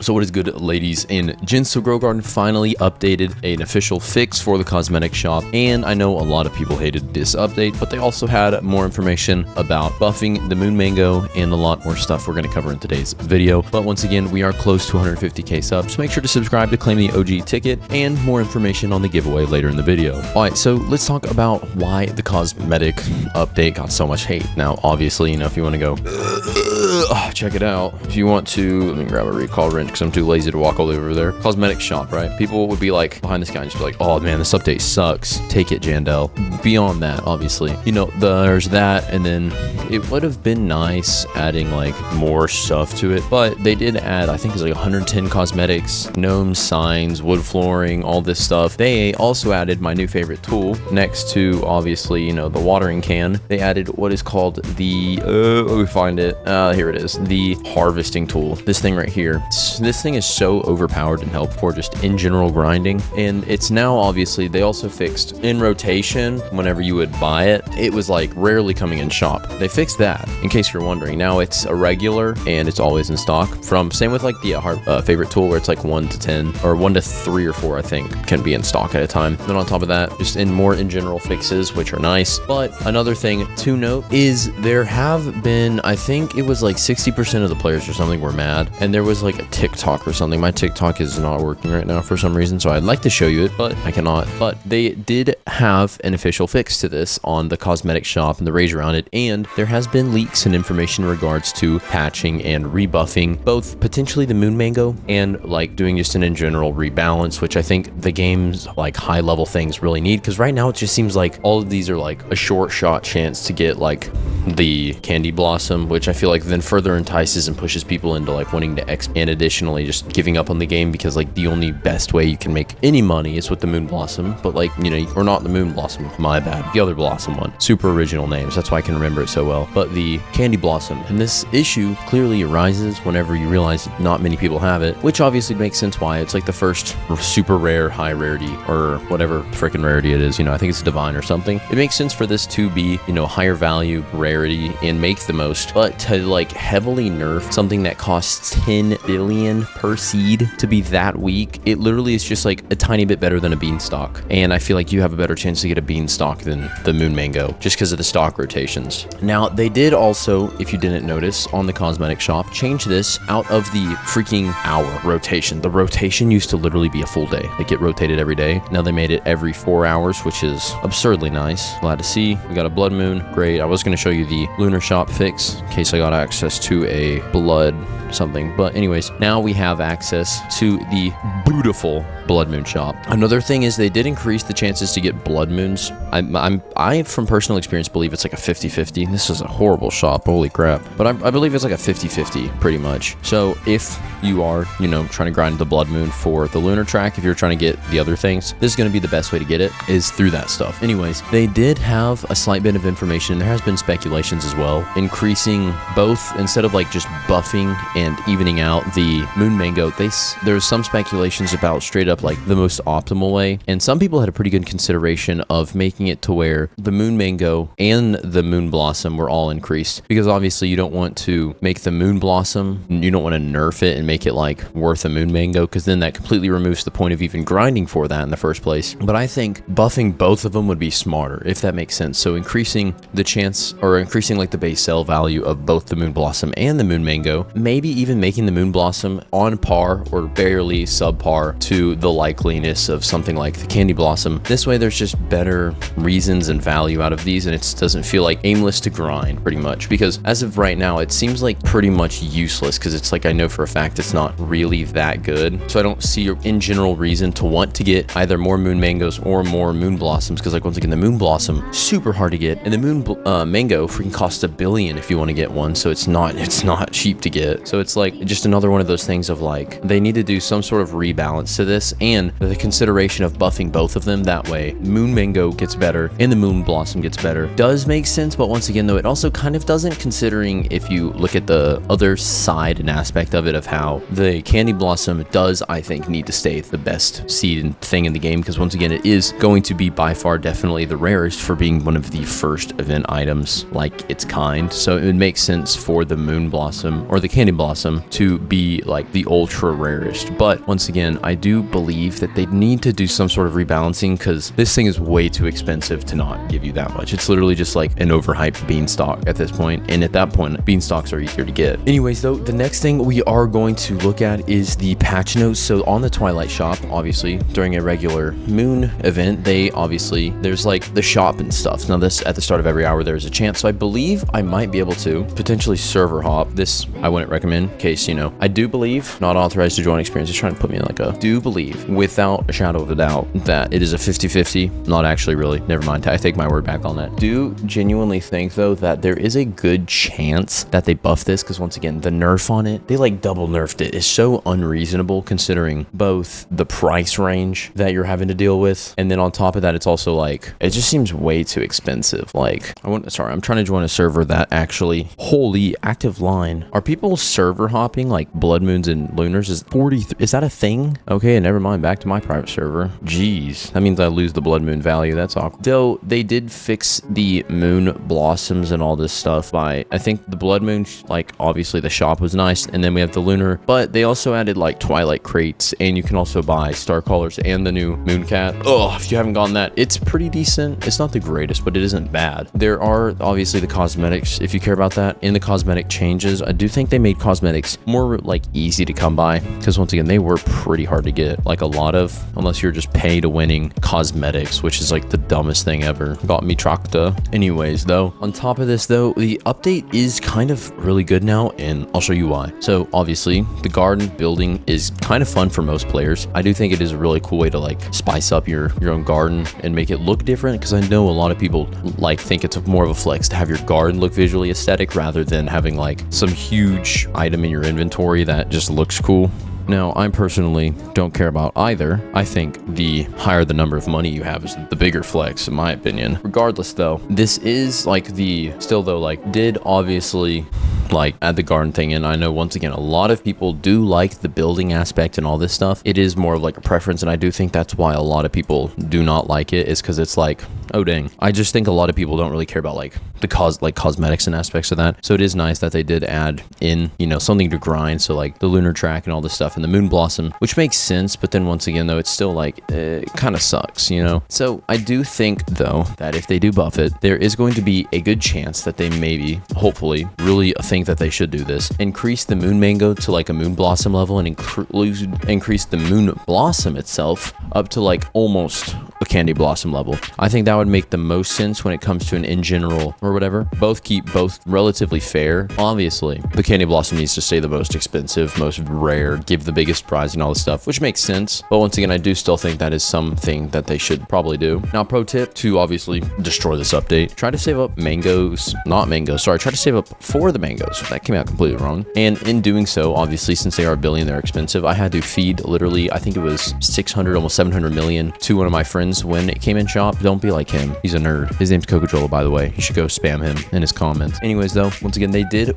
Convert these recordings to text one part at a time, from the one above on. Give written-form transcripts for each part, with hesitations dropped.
So what is good, ladies and gents? So Grow Garden finally updated an official fix for the cosmetic shop, and I know a lot of people hated this update, but they also had more information about buffing the moon mango and a lot more stuff we're going to cover in today's video. But once again, we are close to 150k subs, so make sure to subscribe to claim the OG ticket, and more information on the giveaway later in the video. Alright, so let's talk about why the cosmetic update got so much hate. Now, obviously, you know, if you want to go check it out, if you want to, let me grab a recall wrench because I'm too lazy to walk all over there. Cosmetic shop, right? People would be like behind this guy and just be like, oh man, this update sucks. Take it, Jandel. Beyond that, obviously, you know, there's that, and then it would have been nice adding like more stuff to it, but they did add, I think it's like 110 cosmetics, gnomes, signs, wood flooring, all this stuff. They also added my new favorite tool next to, obviously, you know, the watering can. They added what is called the let me find it. Here it is, the harvesting tool. This thing right here. This thing is so overpowered and helpful just in general grinding, and it's now obviously they also fixed in rotation. Whenever you would buy it, it was like rarely coming in shop. They fixed that, in case you're wondering. Now it's a regular and it's always in stock. From same with like the favorite tool, where it's like 1 to 10 or 1 to 3 or 4, I think, can be in stock at a time. Then on top of that, just in general fixes, which are nice. But another thing to note is there have been, I think it was like 60% of the players or something were mad, and there was like a TikTok or something. My TikTok is not working right now for some reason, so I'd like to show you it, but I cannot. But they did have an official fix to this on the cosmetic shop and the rage around it, and there has been leaks and information in regards to patching and rebuffing both potentially the moon mango and like doing just an in general rebalance, which I think the game's like high level things really need, because right now it just seems like all of these are like a short shot chance to get like the candy blossom, which I feel like then further entices and pushes people into like wanting to and additionally just giving up on the game, because like the only best way you can make any money is with the moon blossom. But like, you know, or not the moon blossom, my bad, the other blossom one. Super original names, that's why I can remember it so well. But the candy blossom, and this issue clearly arises whenever you realize not many people have it, which obviously makes sense why. It's like the first super rare, high rarity, or whatever freaking rarity it is, you know, I think it's divine or something. It makes sense for this to be, you know, higher value rarity and make the most, but to like heavily nerf something that costs 10 billion per seed to be that weak, it literally is just like a tiny bit better than a beanstalk. And I feel like you have a better chance to get a beanstalk than the moon mango, just because of the stock rotations. Now, they did also, if you didn't notice, on the cosmetic shop, change this out of the freaking hour rotation. The rotation used to literally be a full day. Like, it rotated every day. Now they made it every 4 hours, which is absurdly nice. Glad to see. We got a blood moon. Great. I was going to show you the lunar shop fix in case I got access to a blood something, but anyways, now we have access to the beautiful blood moon shop. Another thing is they did increase the chances to get blood moons. I from personal experience believe it's like a 50-50. This is a horrible shop, holy crap, but I believe it's like a 50-50 pretty much. So if you are, you know, trying to grind the blood moon for the lunar track, if you're trying to get the other things, this is going to be the best way to get it, is through that stuff. Anyways, they did have a slight bit of information, and there has been speculations as well, increasing both, instead of like just buffing and evening out the moon mango, there's some speculations about straight up like the most optimal way, and some people had a pretty good consideration of making it to where the moon mango and the moon blossom were all increased, because obviously you don't want to make the moon blossom, you don't want to nerf it and make it like worth a moon mango, because then that completely removes the point of even grinding for that in the first place. But I think buffing both of them would be smarter, if that makes sense. So increasing the chance, or increasing like the base sell value of both the moon blossom and the moon mango, maybe even making the moon blossom on par or barely subpar to the likeliness of something like the candy blossom. This way there's just better reasons and value out of these, and it doesn't feel like aimless to grind pretty much, because as of right now it seems like pretty much useless, because it's like I know for a fact it's not really that good. So I don't see in general reason to want to get either more moon mangoes or more moon blossoms, because like once again the moon blossom super hard to get, and the moon mango freaking costs $1 billion if you want to get one, so it's not cheap to get. So it's like just another one of those things of like they need to do some sort of rebalance to this, and the consideration of buffing both of them. That way Moon Mango gets better and the Moon Blossom gets better does make sense. But once again though, it also kind of doesn't, considering if you look at the other side and aspect of it of how the Candy Blossom does, I think, need to stay the best seed and thing in the game, because once again it is going to be by far definitely the rarest for being one of the first event items like its kind. So it would make sense for the Moon Blossom or the Candy Blossom to be like the ultra rarest. But once again, I do believe that they need to do some sort of rebalancing, because this thing is way too expensive to not give you that much. It's literally just like an overhyped beanstalk at this point, and at that point beanstalks are easier to get. Anyways though, the next thing we are going to look at is the patch notes. So on the Twilight shop, obviously during a regular moon event, there's like the shop and stuff. Now this, at the start of every hour there's a chance, so I believe I might be able to potentially server hop. This I wouldn't recommend, in case, you know, I do believe not authorized to join experience. It's trying to put me in like a, do believe without a shadow of a doubt that it is a 50-50. Not actually, really, never mind, I take my word back on that. Do genuinely think though that there is a good chance that they buff this, because once again the nerf on it, they like double nerfed it. It's so unreasonable considering both the price range that you're having to deal with, and then on top of that it's also like, it just seems way too expensive. Like I'm trying to join a server that actually, holy active line, are people server hopping like blood moons and lunars? Is 43, is that a thing? Okay, never mind, back to my private server. Jeez, that means I lose the blood moon value. That's awkward. Though they did fix the moon blossoms and all this stuff by, I think the blood moon, like obviously the shop was nice, and then we have the lunar, but they also added like twilight crates, and you can also buy star callers and the new moon cat. Oh, if you haven't gotten that, it's pretty decent. It's not the greatest, but it isn't bad. There are obviously the cosmetics, if you care about that. In the cosmetic changes, I do think they made cosmetics more like easy to come by, because once again they were pretty hard to get, like a lot of, unless you're just pay to winning cosmetics, which is like the dumbest thing ever. Got me tracta. Anyways though, on top of this though, the update is kind of really good now, and I'll show you why. So obviously the garden building is kind of fun for most players. I do think it is a really cool way to like spice up your own garden and make it look different, because I know a lot of people like think it's more of a flex to have your garden look visually aesthetic rather than having like some huge item in your inventory that just looks cool. Now, I personally don't care about either. I think the higher the number of money you have is the bigger flex, in my opinion. Regardless though, this is like did obviously like add the garden thing in. I know once again a lot of people do like the building aspect and all this stuff. It is more of like a preference, and I do think that's why a lot of people do not like it, is because it's like, oh dang. I just think a lot of people don't really care about like the cosmetics and aspects of that. So it is nice that they did add in, you know, something to grind. So like the lunar track and all this stuff and the moon blossom, which makes sense. But then once again though, it's still like, it kind of sucks, you know? So I do think though that if they do buff it, there is going to be a good chance that they maybe, hopefully, really think that they should do this. Increase the moon mango to like a moon blossom level, and increase the moon blossom itself up to like almost a candy blossom level. I think that would make the most sense when it comes to an in general or whatever. Keep both relatively fair. Obviously, the candy blossom needs to stay the most expensive, most rare, give the biggest prize and all this stuff, which makes sense. But once again, I do still think that is something that they should probably do. Now, pro tip to obviously destroy this update, try to save up try to save up for the mangoes. That came out completely wrong. And in doing so, obviously, since they are a billion, they're expensive. I had to feed literally, I think it was 600, almost 700 million to one of my friends when it came in shop. Don't be like him. He's a nerd. His name's Coca-Cola, by the way. You should go spam him in his comments. Anyways, though, once again, they did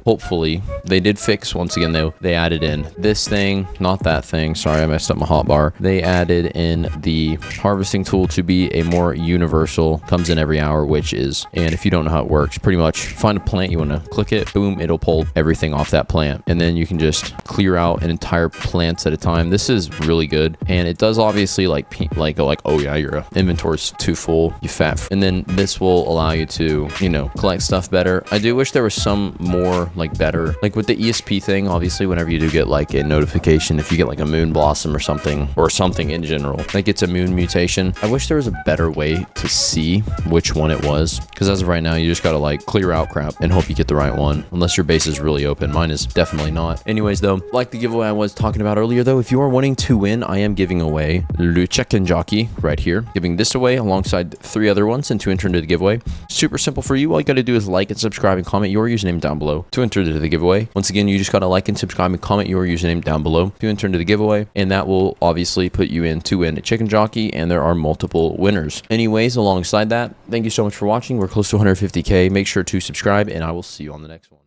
fix, once again, though, they added in this thing, not that thing. Sorry, I messed up my hotbar. They added in the harvesting tool to be a more universal, comes in every hour, which is, and if you don't know how it works, pretty much find a plant you want to click it, boom, it'll pull everything off that plant, and then you can just clear out an entire plants at a time. This is really good, and it does obviously like oh yeah, your inventory's too full, you fat, and then this will allow you to, you know, collect stuff better. I do wish there was some more like better, like with the ESP thing. Obviously, whenever you do get like a notification, if you get like a moon blossom or something in general, like it's a moon mutation, I wish there was a better way to see which one it was, because as of right now, you just gotta like clear out crap and hope you get the right one, unless your base is really open. Mine is definitely not. Anyways though, like the giveaway I was talking about earlier though, if you are wanting to win, I am giving away Le Chicken Jockey right here, giving this away alongside 3 other ones and to enter into the giveaway. Super simple for you. All you got to do is like and subscribe and comment your username down below to enter into the giveaway. Once again, you just got to like and subscribe and comment your username down below to enter into the giveaway, and that will obviously put you in to win a chicken jockey, and there are multiple winners. Anyways, alongside that, thank you so much for watching. We're close to 150K. Make sure to subscribe, and I will see you on the next one.